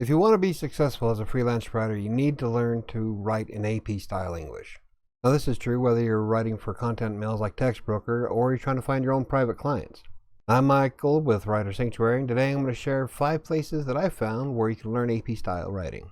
If you want to be successful as a freelance writer, you need to learn to write in AP style English. Now, this is true whether you're writing for content mails like Textbroker or you're trying to find your own private clients. I'm Michael with WriterSanctuary, and today I'm going to share 5 places that I found where you can learn AP style writing.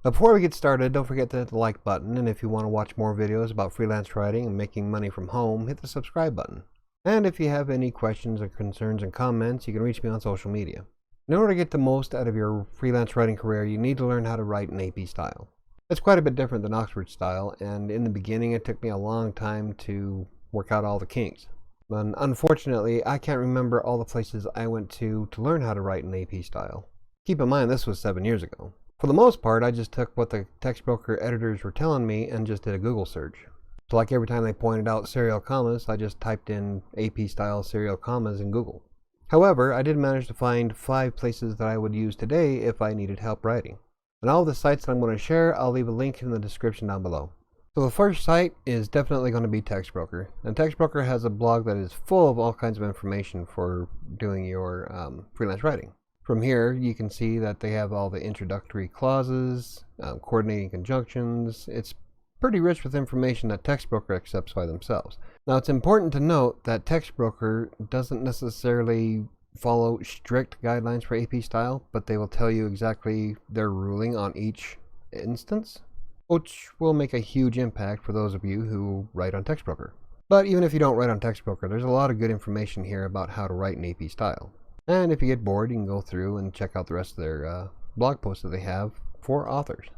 Before we get started, don't forget to hit the like button, and if you want to watch more videos about freelance writing and making money from home, hit the subscribe button. And if you have any questions or concerns and comments, you can reach me on social media. In order to get the most out of your freelance writing career, you need to learn how to write in AP style. It's quite a bit different than Oxford style, and in the beginning it took me a long time to work out all the kinks. And unfortunately, I can't remember all the places I went to learn how to write in AP style. Keep in mind, this was 7 years ago. For the most part, I just took what the Textbroker editors were telling me and just did a Google search. So like every time they pointed out serial commas, I just typed in AP style serial commas in Google. However, I did manage to find 5 places that I would use today if I needed help writing. And all the sites that I'm going to share, I'll leave a link in the description down below. So the first site is definitely going to be Textbroker. And Textbroker has a blog that is full of all kinds of information for doing your freelance writing. From here, you can see that they have all the introductory clauses, coordinating conjunctions. It's pretty rich with information that Textbroker accepts by themselves. Now, it's important to note that Textbroker doesn't necessarily follow strict guidelines for AP style, but they will tell you exactly their ruling on each instance, which will make a huge impact for those of you who write on Textbroker. But even if you don't write on Textbroker, there's a lot of good information here about how to write in AP style. And if you get bored, you can go through and check out the rest of their blog posts that they have for authors.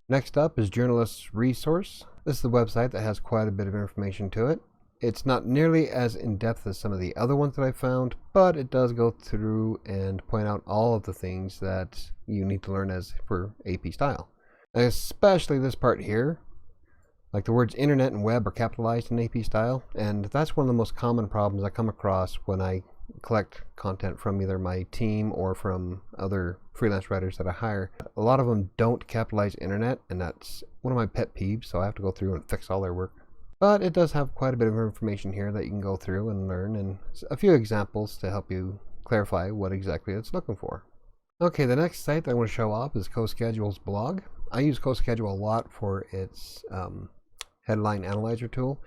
Next up is Journalist's Resource. This is the website that has quite a bit of information to it. It's not nearly as in-depth as some of the other ones that I found, but it does go through and point out all of the things that you need to learn as for AP style. Especially this part here. Like the words internet and web are capitalized in AP style, and that's one of the most common problems I come across when I collect content from either my team or from other freelance writers that I hire. A lot of them don't capitalize internet, and that's one of my pet peeves, so I have to go through and fix all their work. But it does have quite a bit of information here that you can go through and learn, and a few examples to help you clarify what exactly it's looking for. Okay, the next site that I want to show off is CoSchedule's blog. I use CoSchedule a lot for its headline analyzer tool,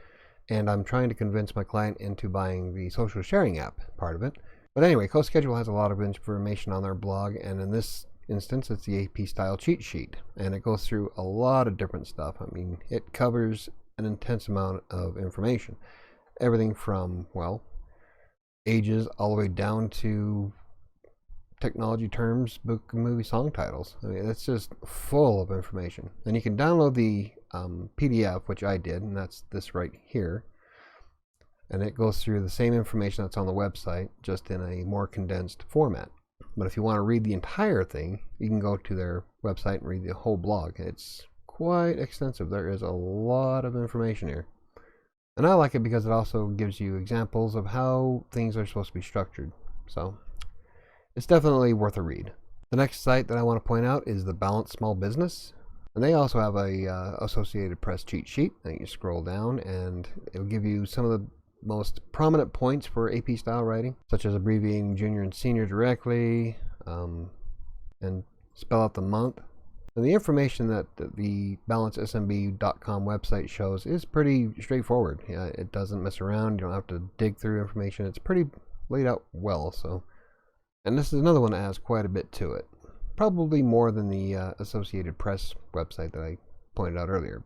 and I'm trying to convince my client into buying the social sharing app part of it. But anyway, CoSchedule has a lot of information on their blog, and in this instance it's the AP style cheat sheet, and it goes through a lot of different stuff. I mean, it covers an intense amount of information. Everything from, well, ages all the way down to technology terms, book and movie song titles. I mean, it's just full of information. And you can download the PDF, which I did, and that's this right here. And it goes through the same information that's on the website, just in a more condensed format. But if you want to read the entire thing, you can go to their website and read the whole blog. It's quite extensive. There is a lot of information here. And I like it because it also gives you examples of how things are supposed to be structured. So it's definitely worth a read. The next site that I want to point out is the Balanced Small Business. And they also have a Associated Press cheat sheet that you scroll down, and it'll give you some of the most prominent points for AP style writing, such as abbreviating junior and senior directly, and spell out the month. And the information that the balancedsmb.com website shows is pretty straightforward. Yeah, it doesn't mess around. You don't have to dig through information. It's pretty laid out well. So, and this is another one that has quite a bit to it. Probably more than the Associated Press website that I pointed out earlier.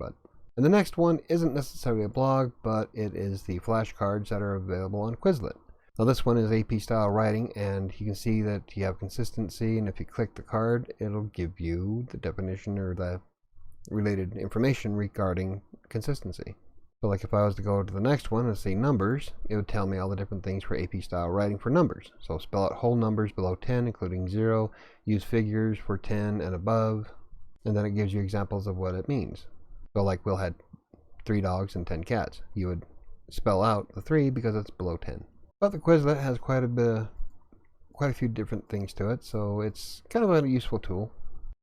And the next one isn't necessarily a blog, but it is the flashcards that are available on Quizlet. Now this one is AP style writing, and you can see that you have consistency, and if you click the card, it'll give you the definition or the related information regarding consistency. So like if I was to go to the next one and say numbers, it would tell me all the different things for AP style writing for numbers. So spell out whole numbers below 10, including 0, use figures for 10 and above, and then it gives you examples of what it means. So like Will had 3 dogs and 10 cats. You would spell out the 3 because it's below 10. But the Quizlet has quite a few different things to it, so it's kind of a useful tool.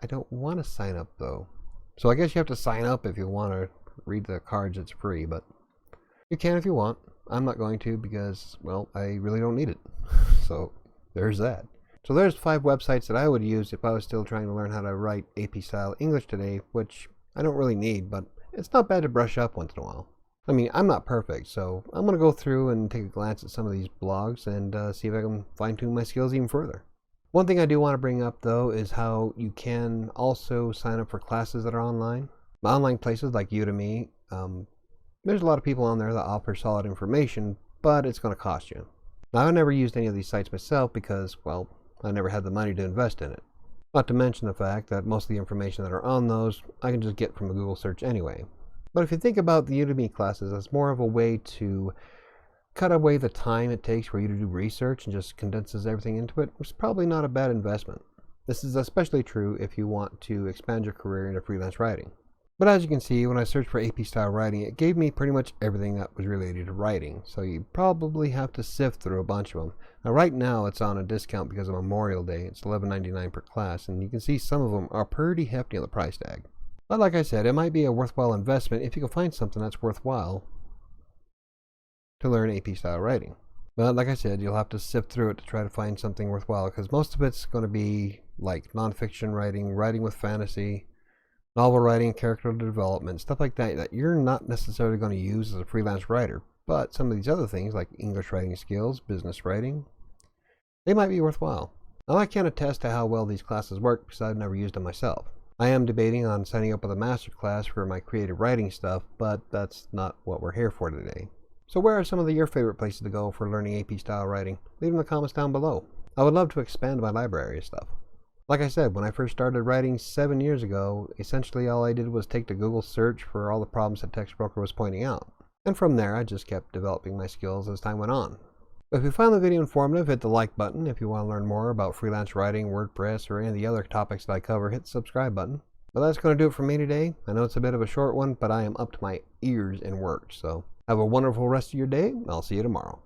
I don't want to sign up though. So I guess you have to sign up if you want to read the cards. It's free, but You can if you want. I'm not going to because, well, I really don't need it. So there's that. So there's 5 websites that I would use if I was still trying to learn how to write AP-style English today, which I don't really need, but it's not bad to brush up once in a while. I mean, I'm not perfect, so I'm going to go through and take a glance at some of these blogs and see if I can fine-tune my skills even further. One thing I do want to bring up, though, is how you can also sign up for classes that are online. Online places like Udemy, there's a lot of people on there that offer solid information, but it's going to cost you. Now, I've never used any of these sites myself because, well, I never had the money to invest in it. Not to mention the fact that most of the information that are on those, I can just get from a Google search anyway. But if you think about the Udemy classes as more of a way to cut away the time it takes for you to do research and just condenses everything into it, it's probably not a bad investment. This is especially true if you want to expand your career into freelance writing. But as you can see, when I searched for AP style writing, it gave me pretty much everything that was related to writing, so you probably have to sift through a bunch of them. Now right now it's on a discount because of Memorial Day. It's $11.99 per class, and you can see some of them are pretty hefty on the price tag. But like I said, it might be a worthwhile investment if you can find something that's worthwhile to learn AP style writing. But like I said, you'll have to sift through it to try to find something worthwhile, because most of it's going to be like nonfiction writing, writing with fantasy, novel writing, character development, stuff like that that you're not necessarily going to use as a freelance writer. But some of these other things like English writing skills, business writing, they might be worthwhile. Now I can't attest to how well these classes work because I've never used them myself. I am debating on signing up with a master class for my creative writing stuff, but that's not what we're here for today. So where are some of your favorite places to go for learning AP style writing? Leave them in the comments down below. I would love to expand my library of stuff. Like I said, when I first started writing 7 years ago, essentially all I did was take the Google search for all the problems that Textbroker was pointing out. And from there, I just kept developing my skills as time went on. But if you found the video informative, hit the like button. If you want to learn more about freelance writing, WordPress, or any of the other topics that I cover, hit the subscribe button. But that's going to do it for me today. I know it's a bit of a short one, but I am up to my ears in work. So have a wonderful rest of your day. I'll see you tomorrow.